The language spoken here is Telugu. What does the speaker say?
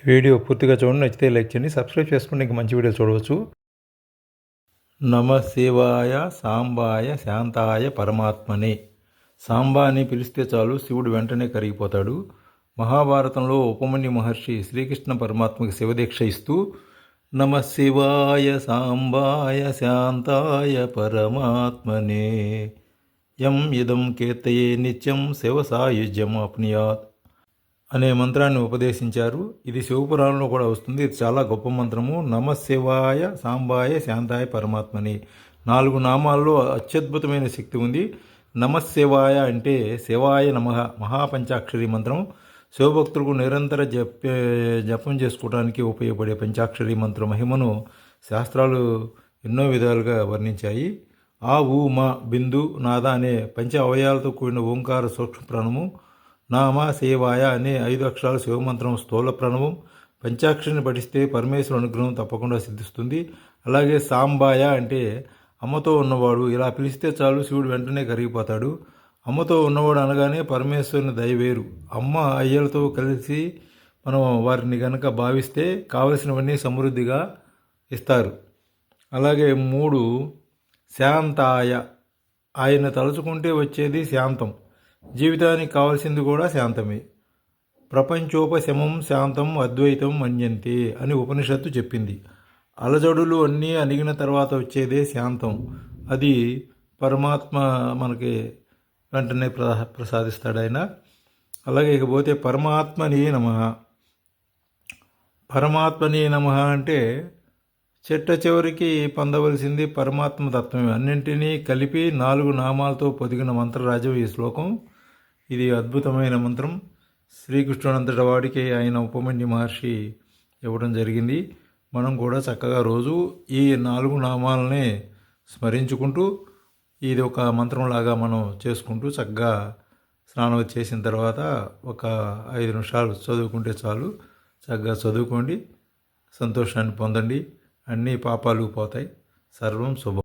వీడియో పూర్తిగా చూడండి, నచ్చితే లైక్ చేయండి, సబ్స్క్రైబ్ చేసుకుంటే ఇంకా మంచి వీడియో చూడవచ్చు. నమ శివాయ సాంబాయ శాంతాయ పరమాత్మనే. సాంబా అని పిలిస్తే చాలు శివుడు వెంటనే కరిగిపోతాడు. మహాభారతంలో ఉపమన్యు మహర్షి శ్రీకృష్ణ పరమాత్మకి శివదీక్ష ఇస్తూ నమ శివాయ సాంబాయ శాంతాయ పరమాత్మనే యం ఇదం కీర్తయే నిత్యం శివ సాయుజ్యం ఆప్నుయాత్ అనే మంత్రాన్ని ఉపదేశించారు. ఇది శివపురాణంలో కూడా వస్తుంది. ఇది చాలా గొప్ప మంత్రము. నమ శివాయ సాంబాయ శాంతాయ పరమాత్మని 4 నామాల్లో అత్యద్భుతమైన శక్తి ఉంది. నమ శివాయ అంటే శివాయ నమః మహాపంచాక్షరి మంత్రం. శివభక్తులకు నిరంతర జపం చేసుకోవడానికి ఉపయోగపడే పంచాక్షరి మంత్ర మహిమను శాస్త్రాలు ఎన్నో విధాలుగా వర్ణించాయి. ఆ ఊ మా బిందు నాద అనే పంచ అవయాలతో కూడిన ఓంకార సూక్ష్మ ప్రాణము, నామ శివాయ అనే 5 అక్షరాల శివమంత్రం స్థూల ప్రణవం. పంచాక్షరిని పఠిస్తే పరమేశ్వర అనుగ్రహం తప్పకుండా సిద్ధిస్తుంది. అలాగే సాంబాయ అంటే అమ్మతో ఉన్నవాడు. ఇలా పిలిస్తే చాలు శివుడు వెంటనే కరిగిపోతాడు. అమ్మతో ఉన్నవాడు అనగానే పరమేశ్వరుని దయవేరు. అమ్మ అయ్యలతో కలిసి మనం వారిని కనుక భావిస్తే కావలసినవన్నీ సమృద్ధిగా ఇస్తారు. అలాగే 3 శాంతాయ, ఆయన తలుచుకుంటే వచ్చేది శాంతం. జీవితానికి కావాల్సింది కూడా శాంతమే. ప్రపంచోపశమం శాంతం అద్వైతం మన్యంతే అని ఉపనిషత్తు చెప్పింది. అలజడులు అన్నీ అణిగిన తర్వాత వచ్చేదే శాంతం. అది పరమాత్మ మనకి వెంటనే ప్రసాదిస్తాడు ఆయన. అలాగే ఇకపోతే పరమాత్మని నమః. పరమాత్మని నమః అంటే చిట్ట చివరికి పొందవలసింది పరమాత్మ తత్వమే. అన్నింటినీ కలిపి 4 నామాలతో పొదిగిన మంత్రరాజ్యం ఈ శ్లోకం. ఇది అద్భుతమైన మంత్రం. శ్రీకృష్ణుడంతటి వాడికి ఆయన ఉపమన్యు మహర్షి ఇవ్వడం జరిగింది. మనం కూడా చక్కగా రోజు ఈ 4 నామాలనే స్మరించుకుంటూ ఇది ఒక మంత్రంలాగా మనం చేసుకుంటూ చక్కగా స్నానం చేసిన తర్వాత ఒక 5 నిమిషాలు చదువుకుంటే చాలు. చక్కగా చదువుకోండి, సంతోషాన్ని పొందండి, అన్ని పాపాలు పోతాయి. సర్వం శుభం.